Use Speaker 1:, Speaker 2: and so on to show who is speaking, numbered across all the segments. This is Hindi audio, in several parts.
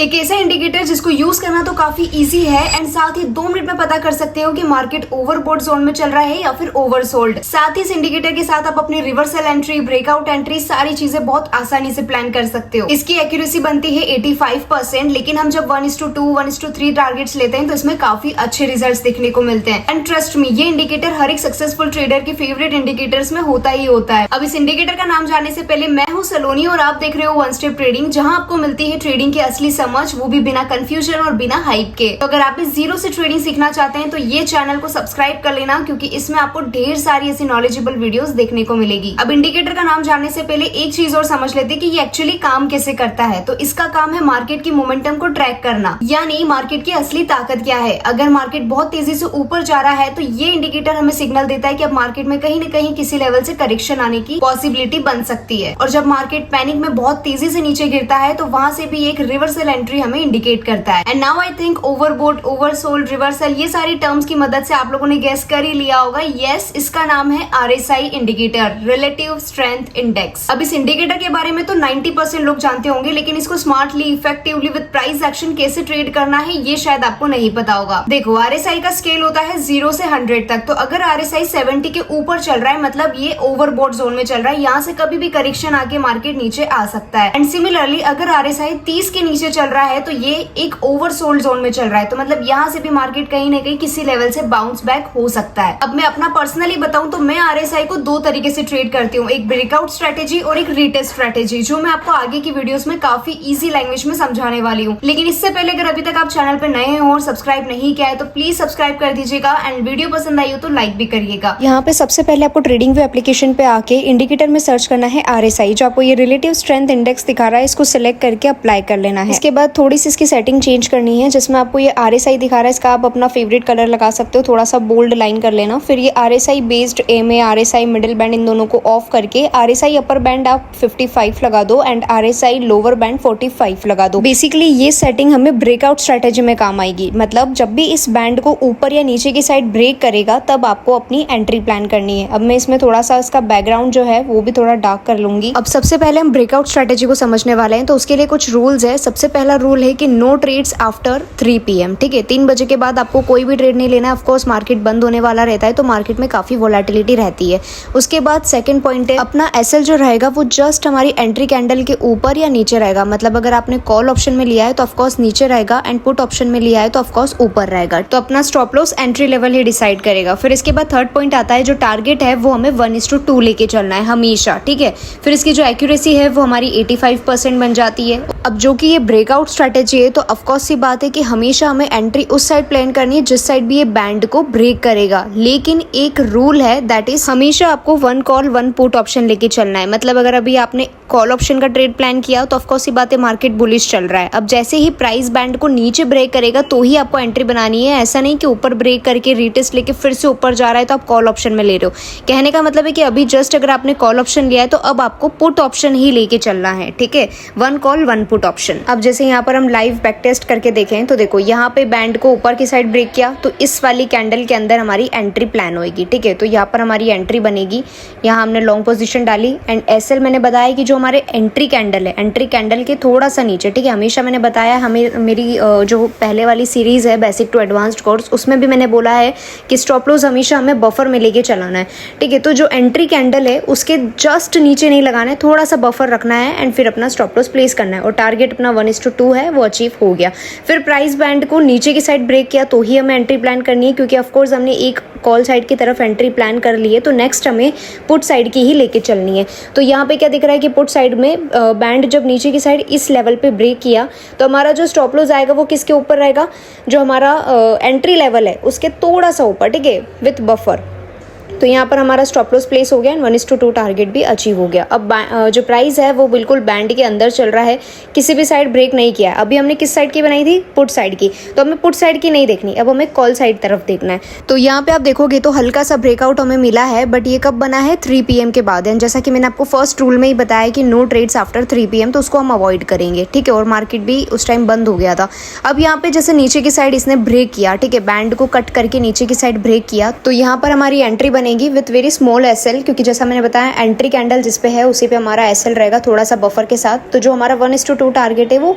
Speaker 1: एक ऐसा इंडिकेटर जिसको यूज करना तो काफी इजी है एंड साथ ही 2 मिनट में पता कर सकते हो कि मार्केट ओवरबॉट जोन में चल रहा है या फिर ओवरसोल्ड। साथ ही इस इंडिकेटर के साथ आप अपनी रिवर्सल एंट्री, ब्रेकआउट एंट्री, सारी चीजें बहुत आसानी से प्लान कर सकते हो। इसकी एक्यूरेसी बनती है 85%, लेकिन हम जब 1:2, 1:3 टारगेट्स लेते हैं तो इसमें काफी अच्छे रिजल्ट देखने को मिलते हैं। एंड ट्रस्ट मी, ये इंडिकेटर हर एक सक्सेसफुल ट्रेडर के फेवरेट इंडिकेटर्स में होता ही होता है। अब इस इंडिकेटर का नाम जानने से पहले, मैं हूँ सलोनी और आप देख रहे हो वन स्टेप ट्रेडिंग, जहाँ आपको मिलती है ट्रेडिंग की असली समझ, वो भी बिना कंफ्यूजन और बिना हाइप के। तो अगर आप भी जीरो से ट्रेडिंग सीखना चाहते हैं तो ये चैनल को सब्सक्राइब कर लेना, क्योंकि इसमें आपको ढेर सारी ऐसी नॉलेजेबल वीडियोस देखने को मिलेगी। अब इंडिकेटर का नाम जानने से पहले एक चीज और समझ लेते हैं कि ये एक्चुअली काम कैसे करता है। तो इसका काम है मार्केट की मोमेंटम को ट्रैक करना, यानी मार्केट की असली ताकत क्या है। अगर मार्केट बहुत तेजी से ऊपर जा रहा है तो ये इंडिकेटर हमें सिग्नल देता है कि अब मार्केट में कहीं न कहीं किसी लेवल से करेक्शन आने की पॉसिबिलिटी बन सकती है। और जब मार्केट पैनिक में बहुत तेजी से नीचे गिरता है तो वहां से भी एक रिवर्सल एंट्री हमें इंडिकेट करता है। And now I think overbought, oversold, reversal, ये सारी टर्म्स की मदद से आप लोगों ने गेस कर ही लिया होगा। यस, इसका नाम है RSI indicator, relative strength index. अब इस इंडिकेटर के बारे में तो 90% लोग जानते होंगे, लेकिन इसको smartly, effectively with price action कैसे ट्रेड करना है ये शायद आपको नहीं पता होगा। देखो, RSI का स्केल होता है 0 से 100 तक। तो अगर RSI 70 के ऊपर चल रहा है मतलब ये ओवरबॉट जोन में चल रहा है, यहाँ से कभी भी करेक्शन आके मार्केट नीचे आ सकता है। एंड सिमिलरली अगर RSI 30 के नीचे चल रहा है तो ये एक ओवरसोल्ड जोन में चल रहा है। तो मतलब यहाँ से भी मार्केट कहीं ना कहीं किसी लेवल से बाउंस बैक हो सकता है। अब मैं अपना पर्सनली बताऊं तो मैं RSI को 2 तरीके से ट्रेड करती हूँ, एक ब्रेकआउट स्ट्रेटेजी और एक रीटेस्ट स्ट्रेटेजी, जो मैं आपको आगे की वीडियोस में काफी इजी लैंग्वेज में समझाने वाली हूँ। लेकिन इससे पहले अगर अभी तक आप चैनल पे नए हो और सब्सक्राइब नहीं किया है तो प्लीज सब्सक्राइब कर दीजिएगा एंड वीडियो पसंद आई हो तो लाइक भी करिएगा।
Speaker 2: यहाँ पे सबसे पहले आपको ट्रेडिंग व्यू एप्लीकेशन पे आके इंडिकेटर में सर्च करना है RSI, जो आपको ये रिलेटिव स्ट्रेंथ इंडेक्स दिखा रहा है, इसको सिलेक्ट करके अप्लाई कर लेना है। इसके बाद थोड़ी सी इसकी सेटिंग चेंज करनी है, जिसमें आपको ये RSI दिखा रहा है, इसका आप अपना फेवरेट कलर लगा सकते हो, थोड़ा सा बोल्ड लाइन कर लेना। फिर ये RSI based EMA, RSI middle band, इन दोनों को ऑफ करके RSI अपर बैंड आप 55 लगा दो एंड RSI लोअर बैंड 45 लगा दो। बेसिकली ये सेटिंग हमें ब्रेकआउट स्ट्रेटेजी में काम आएगी। मतलब जब भी इस बैंड को ऊपर या नीचे की साइड ब्रेक करेगा तब आपको अपनी एंट्री प्लान करनी है। अब मैं इसमें थोड़ा सा इसका बैकग्राउंड जो है वो भी थोड़ा डार्क कर लूंगी। अब सबसे पहले हम ब्रेकआउट स्ट्रेटेजी को समझने वाले हैं, तो उसके लिए कुछ रूल्स है। सबसे पहला रूल है कि नो ट्रेड्स आफ्टर 3 PM। ठीक है, 3 बजे के बाद आपको कोई भी ट्रेड नहीं लेना। ऑफ कोर्स मार्केट बंद होने वाला रहता है तो मार्केट में काफी वोलेटिलिटी रहती है। उसके बाद सेकंड पॉइंट है, अपना SL जो रहेगा वो जस्ट हमारी एंट्री कैंडल के ऊपर या नीचे रहेगा। मतलब अगर आपने कॉल ऑप्शन में लिया है तो ऑफकोर्स नीचे रहेगा एंड पुट ऑप्शन में लिया है तो ऑफकोर्स ऊपर रहेगा। तो अपना स्टॉप लॉस एंट्री लेवल ही डिसाइड करेगा। फिर इसके बाद थर्ड पॉइंट आता है, जो टारगेट है वो हमें 1:2 लेके चलना है हमेशा। ठीक है, फिर इसकी जो एक्यूरेसी है वो हमारी 85% बन जाती है। अब जो कि ये ब्रेकआउट स्ट्रेटेजी है तो ऑफकोर्स सी बात है कि हमेशा हमें एंट्री उस साइड प्लान करनी है जिस साइड भी ये बैंड को ब्रेक करेगा। लेकिन एक रूल है, दैट इज हमेशा आपको 1 कॉल 1 पुट ऑप्शन लेके चलना है। मतलब अगर अभी आपने कॉल ऑप्शन का ट्रेड प्लान किया तो ऑफकोर्स सी बात है मार्केट बुलिश चल रहा है। अब जैसे ही प्राइस बैंड को नीचे ब्रेक करेगा तो ही आपको एंट्री बनानी है। ऐसा नहीं कि ऊपर ब्रेक करके रीटेस्ट लेके फिर से ऊपर जा रहा है तो आप कॉल ऑप्शन में ले रहे हो। कहने का मतलब है कि अभी जस्ट अगर आपने कॉल ऑप्शन लिया है तो अब आपको पुट ऑप्शन ही लेके चलना है। ठीक है, 1 कॉल 1 पुट ऑप्शन। अब जैसे यहाँ पर हम लाइव बैक टेस्ट करके देखें तो देखो यहाँ पे बैंड को ऊपर की साइड ब्रेक किया तो इस वाली कैंडल के अंदर हमारी एंट्री प्लान होगी। ठीक है, तो यहाँ पर हमारी एंट्री बनेगी। यहाँ हमने लॉन्ग पोजीशन डाली एंड SL मैंने बताया कि जो हमारे एंट्री कैंडल है, एंट्री कैंडल के थोड़ा सा नीचे। ठीक है, हमेशा मैंने बताया, हमें मेरी जो पहले वाली सीरीज है बेसिक टू एडवांस्ड कोर्स, उसमें भी मैंने बोला है कि स्टॉप लॉस हमेशा हमें बफर में लेके चलाना है। ठीक है, तो जो एंट्री कैंडल है उसके जस्ट नीचे नहीं लगाना है, थोड़ा सा बफर रखना है एंड फिर अपना स्टॉप लॉस प्लेस करना है। और टारगेट अपना 1:2 है, वो अचीव हो गया। फिर प्राइस बैंड को नीचे की साइड ब्रेक किया तो ही हमें एंट्री प्लान करनी है, क्योंकि ऑफकोर्स हमने एक कॉल साइड की तरफ एंट्री प्लान कर ली है तो नेक्स्ट हमें पुट साइड की ही लेके चलनी है। तो यहाँ पे क्या दिख रहा है कि पुट साइड में बैंड जब नीचे की साइड इस लेवल पे ब्रेक किया तो हमारा जो स्टॉप लॉस आएगा वो किसके ऊपर रहेगा, जो हमारा एंट्री लेवल है उसके थोड़ा सा ऊपर। ठीक है, विथ बफर। तो यहाँ पर हमारा स्टॉप लॉस प्लेस हो गया एंड 1:2 टारगेट भी अचीव हो गया। अब जो प्राइस है वो बिल्कुल बैंड के अंदर चल रहा है, किसी भी साइड ब्रेक नहीं किया है। अभी हमने किस साइड की बनाई थी, पुट साइड की, तो हमें पुट साइड की नहीं देखनी, अब हमें कॉल साइड तरफ देखना है। तो यहाँ पे आप देखोगे तो हल्का सा ब्रेकआउट हमें मिला है, बट ये कब बना है, 3 PM के बाद। एंड जैसा कि मैंने आपको फर्स्ट रूल में ही बताया कि नो ट्रेड्स आफ्टर 3 PM, तो उसको हम अवॉइड करेंगे। ठीक है, और मार्केट भी उस टाइम बंद हो गया था। अब यहाँ पे जैसे नीचे की साइड इसने ब्रेक किया, ठीक है, बैंड को कट करके नीचे की साइड ब्रेक किया, तो यहाँ पर हमारी एंट्री बनेगी बनेगी विथ वेरी स्मॉल एसएल, क्योंकि जैसा मैंने बताया एंट्री कैंडल जिस पे है उसी पे हमारा एसएल रहेगा थोड़ा सा बफर के साथ। तो जो हमारा 1:2 टारगेट है वो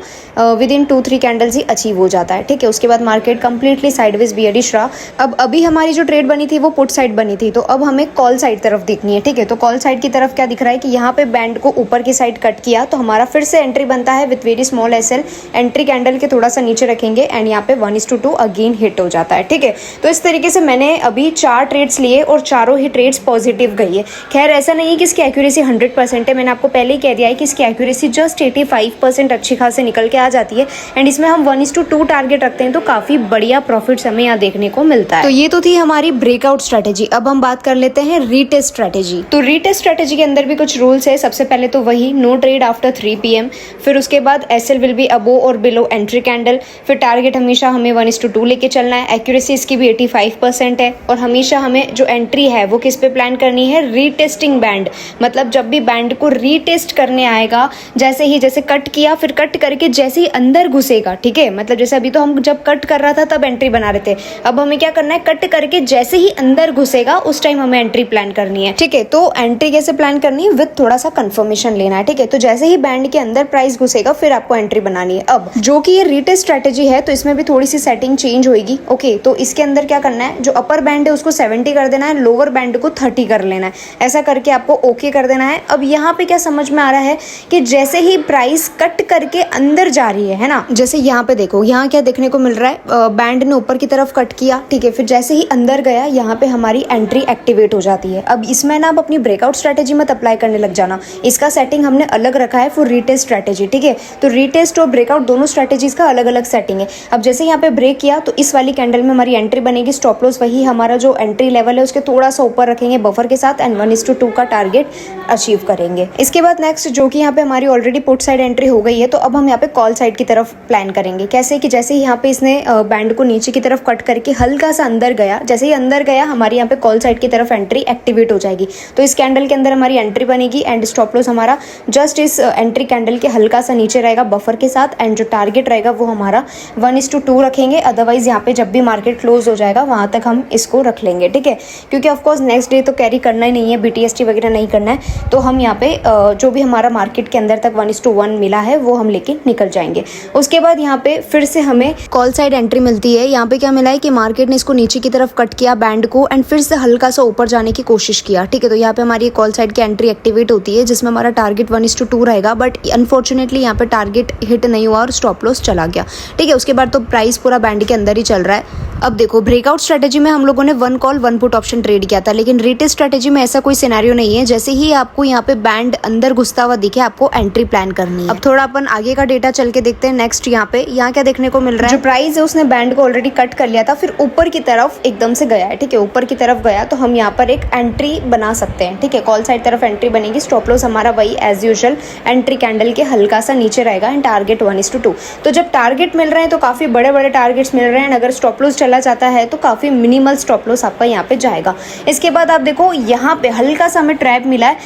Speaker 2: with in 2-3 candles he achieve हो जाता है, ठीक है। उसके बाद मार्केट कंप्लीटली साइडवेज बियरिश रहा। अब अभी हमारी जो ट्रेड बनी थी वो पुट साइड बनी थी, तो अब हमें कॉल साइड तरफ देखनी है, ठीक है। तो कॉल साइड की तरफ क्या दिख रहा है कि यहाँ पे बैंड को ऊपर की साइड कट किया तो हमारा फिर से एंट्री बनता है with very small SL. Entry candle के थोड़ा सा नीचे रखेंगे एंड यहाँ पे 1:2 अगेन हिट हो जाता है, ठीक है। तो इस तरीके से मैंने अभी 4 ट्रेड्स लिए और चारों ही ट्रेड्स पॉजिटिव गई है। खैर ऐसा नहीं है कि इसकी एक्यूरेसी 100% है, मैंने आपको पहले ही कह दिया है कि इसकी एक्यूरेसी जस्ट 85% अच्छी खासी निकल के आ जाती है। एंड इसमें हम 1:2 टारगेट रखते हैं तो काफी बढ़िया प्रॉफिट्स हमें यहाँ देखने को मिलता है। तो ये तो थी हमारी ब्रेकआउट स्ट्रेटेजी। अब हम बात कर लेते हैं रीटेस्ट स्ट्रेटेजी। तो रीटेस्ट स्ट्रेटेजी के अंदर भी कुछ रूल्स है। सबसे पहले तो वही नो ट्रेड आफ्टर 3 PM, फिर उसके बाद एसएल विल बी अबो और बिलो एंट्री कैंडल, फिर टारगेट हमेशा हमें 1:2 लेके चलना है। एक्यूरेसी इसकी भी 85% है और हमेशा हमें जो एंट्री है वो किस पे प्लान करनी है, रीटेस्टिंग बैंड। मतलब जब भी बैंड को रीटेस्ट करने आएगा, जैसे कट किया फिर कट करके जैसे ही अंदर घुसेगा, ठीक है। मतलब जैसे अभी तो हम जब कट कर रहा था तब एंट्री बना रहे थे, अब हमें क्या करना है, कट करके जैसे ही अंदर घुसेगा उस टाइम हमें एंट्री प्लान करनी है, ठीक है। तो एंट्री कैसे प्लान करनी है, विद थोड़ा सा कंफर्मेशन लेना है, ठीक है। तो जैसे ही बैंड के अंदर प्राइस घुसेगा फिर आपको एंट्री बनानी है। अब जो कि ये रीटेस्ट स्ट्रेटेजी है तो इसमें भी थोड़ी सी सेटिंग चेंज होगी, ओके। तो इसके अंदर क्या करना है, जो अपर बैंड है उसको 70 कर देना है, लोअर बैंड को 30 कर लेना है। ऐसा करके आपको ओके कर देना है। अब यहाँ पे क्या समझ में आ रहा है कि जैसे ही प्राइस कट करके अंदर जा रही है ना, जैसे यहाँ पे देखो, यहाँ क्या देखने को मिल रहा है, बैंड ने ऊपर की तरफ कट किया, ठीक है। फिर जैसे ही अंदर गया यहाँ पे हमारी एंट्री एक्टिवेट हो जाती है। अब इसमें ना आप अपनी ब्रेकआउट स्ट्रेटेजी मत अप्लाई करने लग जाना, इसका सेटिंग हमने अलग रखा है फॉर रीटेस्ट स्ट्रेटेजी, ठीक है। तो रीटेस्ट और ब्रेकआउट दोनों स्ट्रेटेजीज का अलग अलग सेटिंग है। अब जैसे यहाँ पे ब्रेक किया तो इस वाली कैंडल में हमारी एंट्री बनेगी, स्टॉप लॉस वही हमारा जो एंट्री लेवल है उसके थोड़ा सा ऊपर रखेंगे बफर के साथ एंड 1:2 का टारगेट अचीव करेंगे। इसके बाद नेक्स्ट जो कि यहाँ पे हमारी ऑलरेडी पुट साइड एंट्री हो गई है, तो अब हम यहाँ पे कॉल साइड की तरफ प्लान करेंगे। कैसे कि जैसे ही यहाँ पे इसने बैंड को नीचे की तरफ कट करके हल्का सा अंदर गया, जैसे ही अंदर गया हमारी यहाँ पे कॉल साइड की तरफ एंट्री एक्टिवेट हो जाएगी। तो इस कैंडल के अंदर हमारी एंट्री बनेगी एंड स्टॉप लॉस हमारा जस्ट इस एंट्री कैंडल के हल्का सा नीचे रहेगा बफर के साथ एंड जो टारगेट रहेगा वो हमारा 1:2 रखेंगे। अदरवाइज यहाँ पे जब भी मार्केट क्लोज हो जाएगा वहां तक हम इसको रख लेंगे, ठीक है। क्योंकि ऑफकोर्स नेक्स्ट डे तो कैरी करना ही नहीं है, BTST वगैरह नहीं करना है, तो हम यहाँ पे जो भी हमारा मार्केट के अंदर तक 1:1 मिला है वो हम लेके निकल जाएंगे। उसके बाद यहाँ पे फिर से हमें कॉल साइड एंट्री मिलती है। यहाँ पे क्या मिला है कि मार्केट ने इसको नीचे की तरफ कट किया बैंड को एंड फिर से हल्का सा ऊपर जाने की कोशिश किया, ठीक है। तो यहाँ पे हमारी कॉल साइड की एंट्री एक्टिवेट होती है जिसमें हमारा टारगेट 1:2 रहेगा, बट अनफॉर्चुनेटली यहाँ पे टारगेट हिट नहीं हुआ और स्टॉप लॉस चला गया, ठीक है। उसके बाद तो प्राइस पूरा बैंड के अंदर ही चल रहा है। अब देखो ब्रेकआउट स्ट्रेटेजी में हम लोगों ने 1 कॉल 1 पुट ऑप्शन ट्रेड किया था, लेकिन रीटेस्ट स्ट्रेटेजी में ऐसा कोई सिनेरियो नहीं है। जैसे ही आपको यहाँ पे बैंड अंदर घुसता हुआ दिखे आपको एंट्री प्लान करनी है। अब थोड़ा अपन आगे का डेटा चल के देखते हैं। नेक्स्ट यहाँ पे क्या देखने को मिल रहा है, जो प्राइस है उसने बैंड को ऑलरेडी कट कर लिया था, फिर ऊपर की तरफ एकदम से गया है, ठीक है। ऊपर की तरफ गया तो हम यहाँ पर एक एंट्री बना सकते हैं, ठीक है। कॉल साइड तरफ एंट्री बनेगी, स्टॉप लॉस हमारा वही एज यूजुअल एंट्री कैंडल के हल्का सा नीचे रहेगा एंड टारगेट 1:2। तो जब टारगेट मिल रहे हैं तो काफी बड़े बड़े टारगेट्स मिल रहे हैं। अगर स्टॉप लॉस चला जाता है तो काफी मिनिमल स्टॉप लॉस आपका यहाँ पे जाएगा। इसके बाद आप देखो यहाँ पे हल्का सा हमें ट्रैप मिला है।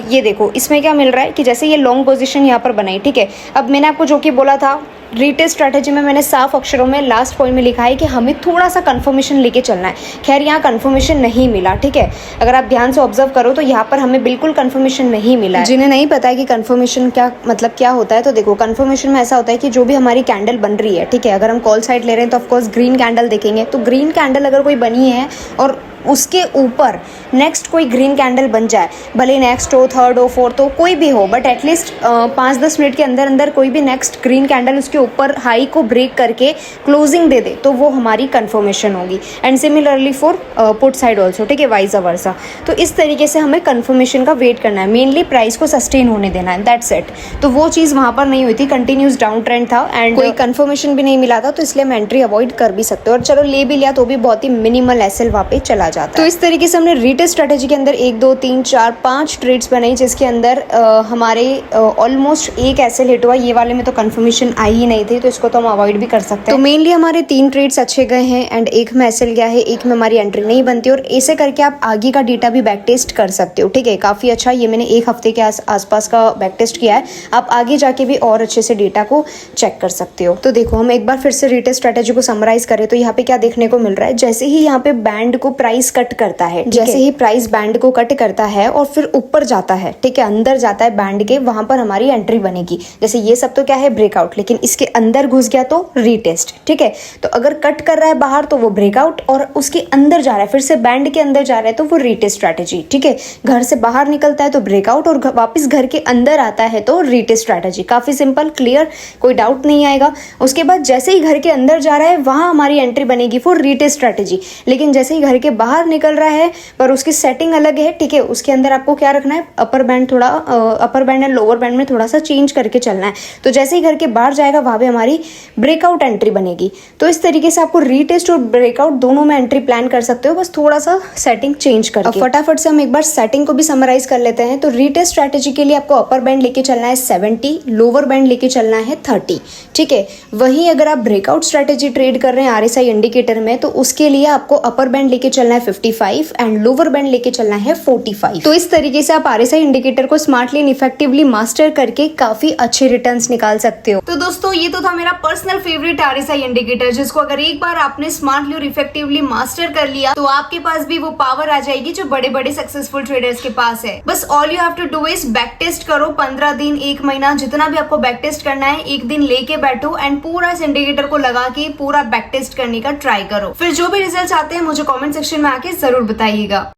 Speaker 2: ये देखो इसमें क्या मिल रहा है कि जैसे ये लॉन्ग पोजीशन यहाँ पर बनाई, ठीक है। अब मैंने आपको जो कि बोला था रीटेस्ट स्ट्रेटेजी में मैंने साफ अक्षरों में लास्ट पॉइंट में लिखा है कि हमें थोड़ा सा कंफर्मेशन लेके चलना है। खैर यहाँ कंफर्मेशन नहीं मिला, ठीक है। अगर आप ध्यान से ऑब्जर्व करो तो यहाँ पर हमें बिल्कुल कंफर्मेशन नहीं मिला है। जिन्हें नहीं पता है कि कंफर्मेशन क्या होता है, तो देखो कंफर्मेशन में ऐसा होता है कि जो भी हमारी कैंडल बन रही है, ठीक है। अगर हम कॉल साइड ले रहे हैं तो ऑफकोर्स ग्रीन कैंडल देखेंगे, तो ग्रीन कैंडल अगर कोई बनी है और उसके ऊपर नेक्स्ट कोई ग्रीन कैंडल बन जाए, भले नेक्स्ट हो, थर्ड हो, फोर्थ हो, कोई भी हो, बट एटलीस्ट 5-10 मिनट के अंदर अंदर कोई भी नेक्स्ट ग्रीन कैंडल उसके ऊपर हाई को ब्रेक करके क्लोजिंग दे दे तो वो हमारी कंफर्मेशन होगी। And similarly for put side also, ठीक है, वाइस वर्सा। तो इस तरीके से हमें कंफर्मेशन का वेट करना है, मेनली प्राइस को सस्टेन होने देना है, दैट्स इट। तो वो चीज़ वहाँ पर नहीं हुई थी, कंटिन्यूस डाउन ट्रेंड था एंड कोई कंफर्मेशन भी नहीं मिला था, तो इसलिए हम एंट्री अवॉइड कर भी सकते हो। और चलो ले भी लिया तो भी बहुत ही मिनिमल एसएल वहाँ पे चला जाता है। तो इस तरीके से हमने रीटेस्ट स्ट्रेटेजी के अंदर 1 2 3 4 5 ट्रेड्स बनाई, जिसके अंदर हमारे ऑलमोस्ट एक एसएल हिट हुआ। ये वाले में तो कंफर्मेशन आई ही नहीं थी, तो इसको तो हम अवॉइड भी कर सकते हैं। तो मेनली हमारे 3 ट्रेड्स अच्छे गए हैं एंड एक में एसएल गया है, एक में हमारी एंट्री नहीं बनती। और ऐसे करके आप आगे का डेटा भी बैक टेस्ट कर सकते हो, ठीक है। काफ़ी अच्छा, ये मैंने 1 हफ्ते के आसपास का बैक टेस्ट किया है। आप आगे जाके भी और अच्छे से डेटा को चेक कर सकते हो। तो देखो हम एक बार फिर से रीटेस्ट स्ट्रेटेजी को समराइज करें तो यहाँ पे क्या देखने को मिल रहा है, जैसे ही यहाँ पे बैंड को प्राइस प्राइस कट करता है। जैसे ही प्राइस बैंड को कट करता है और फिर ऊपर जाता है, ठीक है, अंदर जाता है बैंड के, वहां पर हमारी एंट्री बनेगी। जैसे ये सब तो क्या है, ब्रेकआउट, लेकिन इसके अंदर घुस गया तो रीटेस्ट, ठीक है। तो अगर कट कर रहा है बाहर तो वो ब्रेकआउट, और उसके अंदर जा रहा है, फिर से बैंड के अंदर जा रहा है तो वो रीटेस्ट स्ट्रैटेजी, ठीक है। घर से बाहर निकलता है तो ब्रेकआउट, और वापस घर के अंदर आता है तो रीटेस्ट स्ट्रैटेजी। काफी सिंपल, क्लियर, कोई डाउट नहीं आएगा। उसके बाद जैसे ही घर के अंदर जा रहा है वहां हमारी एंट्री बनेगी फॉर रीटेस्ट स्ट्रैटेजी। लेकिन जैसे ही घर के बाहर निकल रहा है पर उसकी सेटिंग अलग है, ठीक है, उसके अंदर आपको क्या रखना है, अपर बैंड थोड़ा upper band and lower band में थोड़ा सा चेंज करके चलना है। तो जैसे ही घर के बाहर जाएगा वहां पे हमारी ब्रेकआउट एंट्री बनेगी। तो इस तरीके से आपको रीटेस्ट और ब्रेकआउट दोनों में एंट्री प्लान कर सकते हो, बस थोड़ा सा सेटिंग चेंज करके। फटाफट से हम एक बार सेटिंग को भी समराइज कर लेते हैं। तो रीटेस्ट स्ट्रैटेजी के लिए आपको अपर बैंड लेके चलना है 70, लोअर बैंड लेके चलना है 30, ठीक है। वहीं अगर आप ब्रेकआउट स्ट्रैटेजी ट्रेड कर रहे हैं आरएसआई इंडिकेटर में तो उसके लिए आपको अपर बैंड लेके चलना है 55 एंड लोअर बैंड लेके चलना है 45। तो इस तरीके से आप आरएसआई इंडिकेटर को स्मार्टली एंड इफेक्टिवली मास्टर करके काफी अच्छे रिटर्न्स निकाल सकते हो।
Speaker 1: तो दोस्तों ये तो था मेरा पर्सनल फेवरेट आरएसआई इंडिकेटर, जिसको अगर एक बार आपने स्मार्टली और इफेक्टिवली मास्टर कर लिया तो आपके पास भी वो पावर आ जाएगी जो बड़े बड़े सक्सेसफुल ट्रेडर्स के पास है। बस all you have to do is back test करो, 15 दिन, 1 महीना, जितना भी आपको बैक टेस्ट करना है, एक दिन लेके बैठो एंड पूरा इस इंडिकेटर को लगा के पूरा बैक टेस्ट करने का ट्राई करो। फिर जो भी रिजल्ट्स आते हैं मुझे कमेंट सेक्शन में आके जरूर बताइएगा।